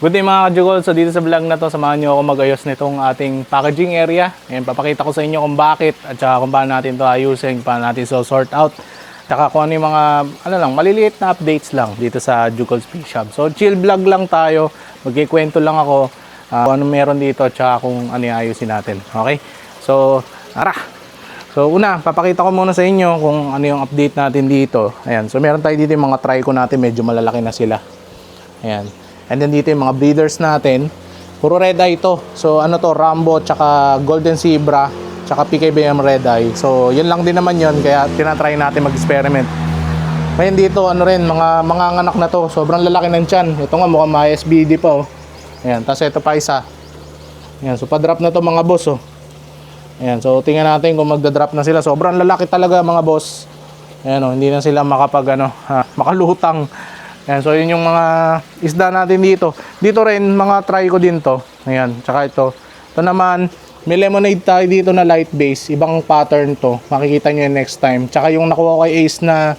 Good day mga kajugol. So dito sa vlog na to, samahan nyo ako mag-ayos nitong ating packaging area. Ayan, papakita ko sa inyo kung bakit at saka kung paano natin to ayusin, paano natin so sort out. Tsaka kung ano yung mga, maliliit na updates lang dito sa Jugol Space Shop. So chill vlog lang tayo, magkikwento lang ako kung ano meron dito at saka kung ano yung ayusin natin. Okay? So, tara! So una, papakita ko muna sa inyo kung ano yung update natin dito. Ayan, so meron tayo dito yung mga trico natin, medyo malalaki na sila. Ayan. And then dito yung mga breeders natin. Puro red eye ito. So ano to, Rambo, tsaka Golden Zebra, tsaka PKBM red eye. So yun lang din naman yun, kaya tinatry natin mag-experiment. Ngayon dito, ano rin, mga anak na to. Sobrang lalaki ng tiyan. Ito nga mukhang ma-SBD pa oh. Ayan, tapos ito pa isa. Ayan, so pa-drop na to mga boss oh. Ayan, so tingnan natin kung magda-drop na sila. Sobrang lalaki talaga mga boss. Ayan oh, hindi na sila makalutang. Ayan, so yun yung mga isda natin dito. Dito rin, mga try ko din to. Ayan, tsaka ito. Ito naman, may lemonade tayo dito na light base. Ibang pattern to. Makikita nyo yun next time. Tsaka yung nakuha ko kay Ace na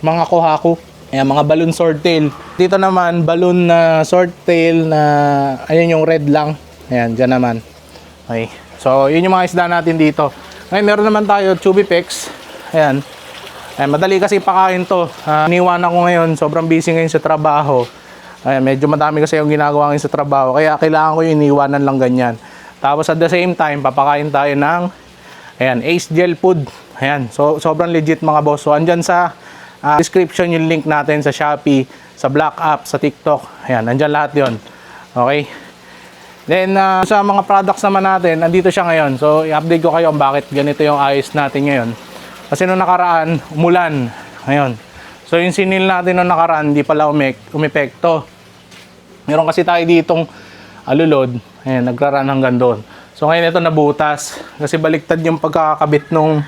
mga kohaku. Ayan, mga balloon swordtail. Dito naman, balloon na swordtail na, ayun yung red lang. Ayan, dyan naman. Okay. So, yun yung mga isda natin dito. Ngayon, meron naman tayo, Chubipex. Ayan. Ay, madali kasi pakain to. Iniwanan ko ngayon, sobrang busy ngayon sa trabaho. Ay, medyo madami kasi yung ginagawa ngayon sa trabaho. Kaya kailangan ko yung iniwanan lang ganyan. Tapos at the same time, papakain tayo ng ayan, Ace Gel Food. Ayan, so sobrang legit mga boss. So andyan sa description yung link natin sa Shopee, sa Black App, sa TikTok. Ayan, andyan lahat yon. Okay. Then sa mga products naman natin, andito siya ngayon. So i-update ko kayo kung bakit ganito yung ayos natin ngayon. Kasi nung nakaraan, umulan. Ngayon. So yung sinil natin nung nakaraan, hindi pala umepekto. Meron kasi tayo ditong alulod. Ayan, nagraran hanggang doon. So ngayon ito nabutas. Kasi baliktad yung pagkakabit nung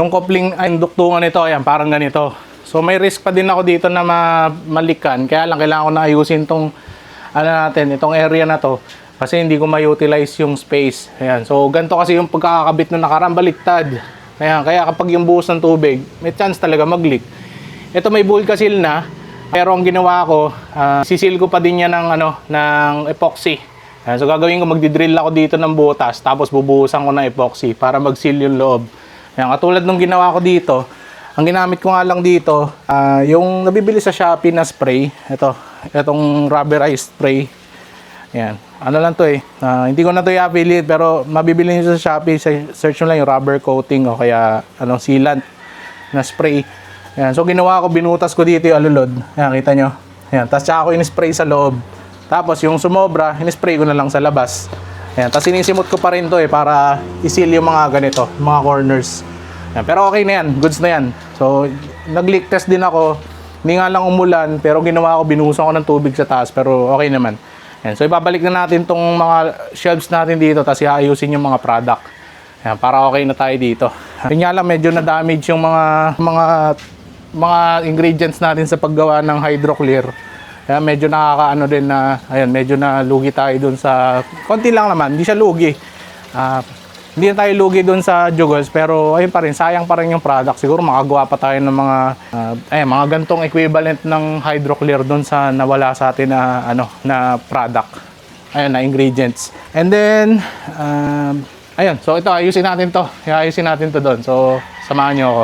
coupling, ay duktungan nito. Ayan, parang ganito. So may risk pa din ako dito na malikan. Kaya lang kailangan ko na ayusin itong itong area na to. Kasi hindi ko ma-utilize yung space. Ayan. So ganito kasi yung pagkakabit nung nakaraan, baliktad. Kaya kapag yung buhos ng tubig, may chance talaga mag-leak. Ito may bulka seal na, pero ang ginawa ko, sisil ko pa din yan ng epoxy. So gagawin ko, magdidrill ako dito ng butas, tapos bubuhusan ko ng epoxy para mag-seal yung loob. Katulad nung ginawa ko dito, ang ginamit ko nga lang dito, yung nabibili sa Shopee na spray, itong rubberized spray. Ayan. Ano lang to eh. Hindi ko na to i-affiliate pero mabibili niyo sa Shopee. Search nyo lang yung rubber coating o kaya sealant na spray. Ayan. So ginawa ko, binutas ko dito yung alulod. Ayan, kita nyo. Ayan. Tapos tsaka ako in-spray sa loob. Tapos yung sumobra, in-spray ko na lang sa labas. Ayan. Tapos sinisimot ko pa rin to eh para i-seal yung mga ganito, mga corners. Ayan. Pero okay na yan. Goods na yan. So nag-leak test din ako. Hindi nga lang umulan pero ginawa ko, binuhusan ko ng tubig sa taas pero okay naman. Ayan, so ibabalik na natin tong mga shelves natin dito tapos iayusin yung mga product. Ayan, para okay na tayo dito. Yun nga lang medyo na-damage yung mga ingredients natin sa paggawa ng hydroclear. Ayan, medyo nakakaano din na, ayan, medyo na lugi tayo dun sa, konti lang naman, hindi siya lugi. Hindi na tayo lugi dun sa Jugols pero ayun pa rin, sayang pa rin yung product. Siguro makagawa pa tayo ng mga gantong equivalent ng hydroclear dun sa nawala sa atin na product. Ayun, na ingredients. And then ayun, so ito ayusin natin to. Ayusin natin to doon. So samahan niyo ako.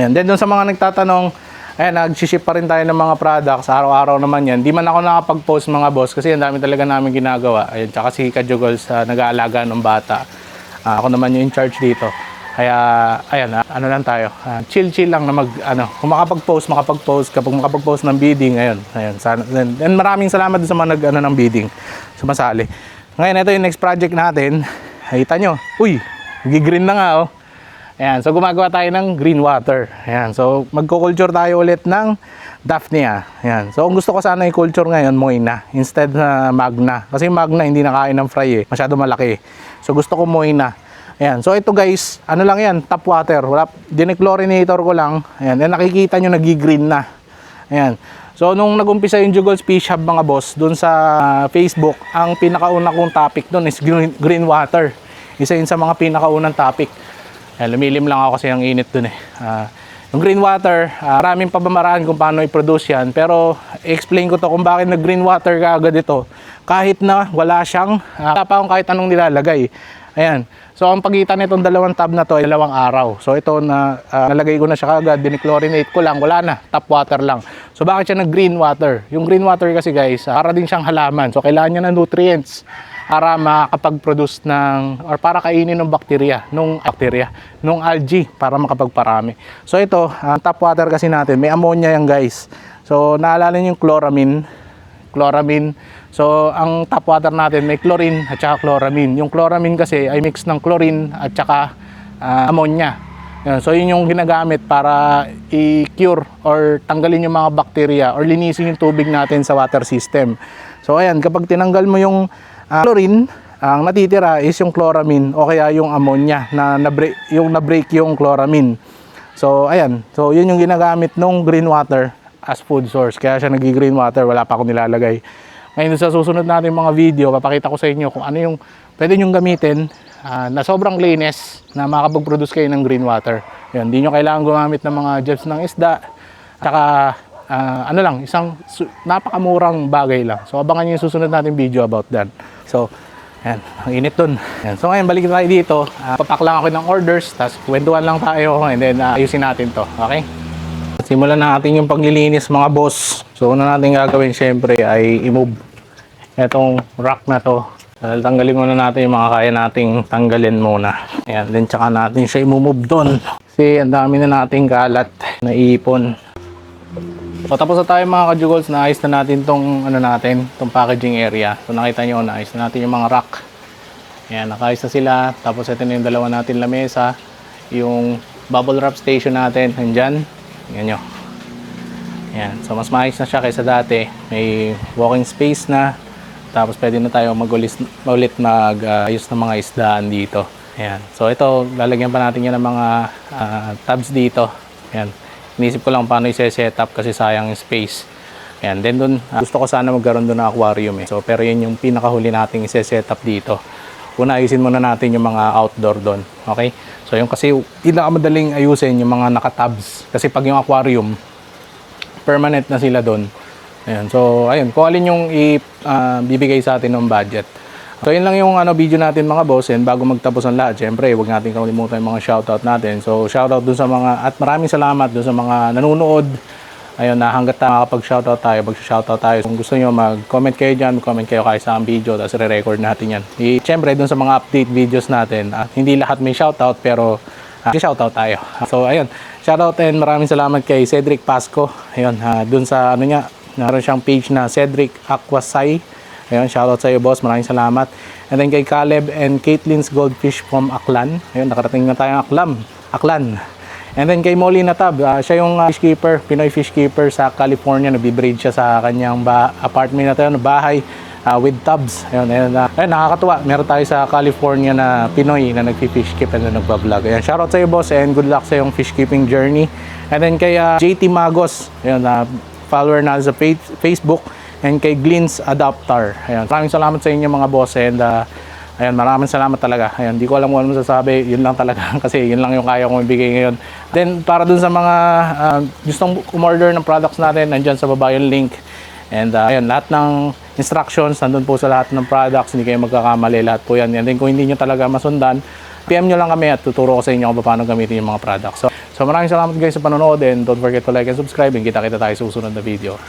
Ayan, then dun sa mga nagtatanong, ayan, nag-ship pa rin tayo ng mga products. Araw-araw naman yan. Di man ako nakapag-post mga boss kasi ang dami talaga namin ginagawa. Ayun, tsaka si Kajugols nag-aalaga ng bata. Ako naman yung in charge dito. Kaya, ayan, ano lang tayo. Chill lang na kung makapag-post. Kapag makapag-post ng bidding, ayun. And maraming salamat sa mga ng bidding. Sumasali. Ngayon, ito yung next project natin. Kita nyo. Uy, gigreen na nga, oh. Ayan, so gumagawa tayo ng green water. Ayan, so magko-culture tayo ulit ng Daphnia. Ayan, so kung gusto ko sana i-culture ngayon, Moina. Instead na Magna. Kasi Magna hindi nakain ng fry eh. Masyado malaki. So gusto ko Moina. Ayan, so ito guys, ano lang yan, tap water. Dinechlorinator ko lang. Ayan, and nakikita nyo nag-green na. Ayan. So nung nag-umpisa yung Jugol Fish Hub mga boss, dun sa Facebook, ang pinakauna kong topic dun is green water. Isa yun sa mga pinakaunang topic. Ayan, lumilim lang ako kasi ang init dun eh. Yung green water, maraming pabamaraan kung paano i-produce yan. Pero i-explain ko to kung bakit nag-green water ka agad ito. Kahit na wala siyang, wala pa akong kahit anong nilalagay. Ayan. So ang pagitan nitong dalawang tab na to ay 2 araw. So ito na nalagay ko na siya kagad, dinichlorinate ko lang, wala na, tap water lang. So bakit siya nag-green water? Yung green water kasi guys, para din siyang halaman. So kailangan niya ng nutrients para makapag-produce ng or para kainin ng bacteria, nung algae para makapagparami. So ito, ang tap water kasi natin, may ammonia yan guys. So naalala niyo yung chloramine. So ang tap water natin may chlorine at saka chloramine. Yung chloramine kasi ay mix ng chlorine at saka ammonia. Yan. So yun yung ginagamit para i-cure or tanggalin yung mga bacteria or linisin yung tubig natin sa water system. So ayan, kapag tinanggal mo yung chlorine, ang natitira is yung chloramine o kaya yung ammonia na na-break yung chloramine. So ayan, so yun yung ginagamit nung green water as food source. Kaya siya nag-green water, wala pa akong nilalagay. Ngayon sa susunod natin mga video, papakita ko sa inyo kung ano yung pwede nyong gamitin na sobrang linis na makapag-produce kayo ng green water. Yan, hindi nyo kailangan gumamit ng mga jets ng isda. Saka ano lang, isang napakamurang bagay lang. So abangan nyo yung susunod natin video about that. So, yan, ang init dun. Yan. So ngayon, balik tayo dito. Papak lang ako ng orders, tapos kwentuhan lang tayo and then ayusin natin to. Okay? Simulan natin yung paglilinis mga boss. So una natin gagawin syempre ay i-move itong rack na to. Tanggalin muna natin yung mga kaya nating tanggalin muna. Ayan, then tsaka natin siya i-move doon. Kasi ang dami na nating kalat na iipon. So tapos na tayo mga kajugols, naayos na natin tong tong packaging area. So nakita nyo, naayos na natin yung mga rack. Ayan, nakaayos na sila. Tapos ito na yung dalawa natin lamesa. Yung bubble wrap station natin, nandyan. Yan nyo. Ayan. So mas maayos na siya kaysa dati. May walking space na. Tapos pwede na tayo ulit mag-ayos ng mga isdaan dito. Ayan. So ito, lalagyan pa natin yan ng mga tabs dito. Ayan. Inisip ko lang paano i-set up kasi sayang yung space. Ayan. Then dun, gusto ko sana magkaroon doon ng aquarium eh. So pero yun yung pinakahuli nating i-set up dito. Una, ayusin muna natin yung mga outdoor doon. Okay? So yung kasi pinakamadaling ayusin yung mga naka-tabs. Kasi pag yung aquarium, permanent na sila doon. Ayan. So ayun, kung alin yung bibigay sa atin ng budget. So yun lang yung video natin mga boss. And bago magtapos ang lahat, syempre huwag natin kalimutan yung mga shoutout natin. So shoutout dun sa mga, at maraming salamat dun sa mga nanonood. Ayun, na hanggat makapag-shoutout tayo, mag-shoutout tayo. Kung gusto nyo, mag-comment kayo dyan, mag-comment kayo kahit sa video, tapos re-record natin yan. Siyempre, dun sa mga update videos natin, hindi lahat may shoutout, pero shoutout tayo. So, ayun, shoutout and maraming salamat kay Cedric Pasco. Ayun, dun sa niya, naroon siyang page na Cedric Aquasai. Ayun, shoutout sa iyo, boss. Maraming salamat. And then kay Caleb and Caitlin's Goldfish from Aklan. Ayun, nakarating na tayo ng Aklan. And then kay Molly Natab, siya yung fish keeper, Pinoy fish keeper sa California. Nagbe-breed siya sa kanyang apartment na tayo, bahay with tubs. Ayun, nakakatuwa. Meron tayo sa California na Pinoy na nagfi-fish keep and nagba-vlog. Ayun, shoutout sa iyo, boss, and good luck sa yung fish keeping journey. And then kay JT Magos, ayun, follower na sa Facebook, and kay Glins Adapter. Ayun, maraming salamat sa inyo mga boss, and ayun, maraming salamat talaga. Ayun, di ko alam kung ano masasabi. Yun lang talaga kasi yun lang yung kaya kong ibigay ngayon. Then, para dun sa mga gustong umorder ng products natin, nandyan sa baba yung link. And ayun, lahat ng instructions nandun po sa lahat ng products. Hindi kayo magkakamali. Lahat po yan. And then, kung hindi nyo talaga masundan, PM nyo lang kami at tuturo ko sa inyo kung paano gamitin yung mga products. So maraming salamat guys sa panonood. And don't forget to like and subscribe. And kita-kita tayo sa susunod na video.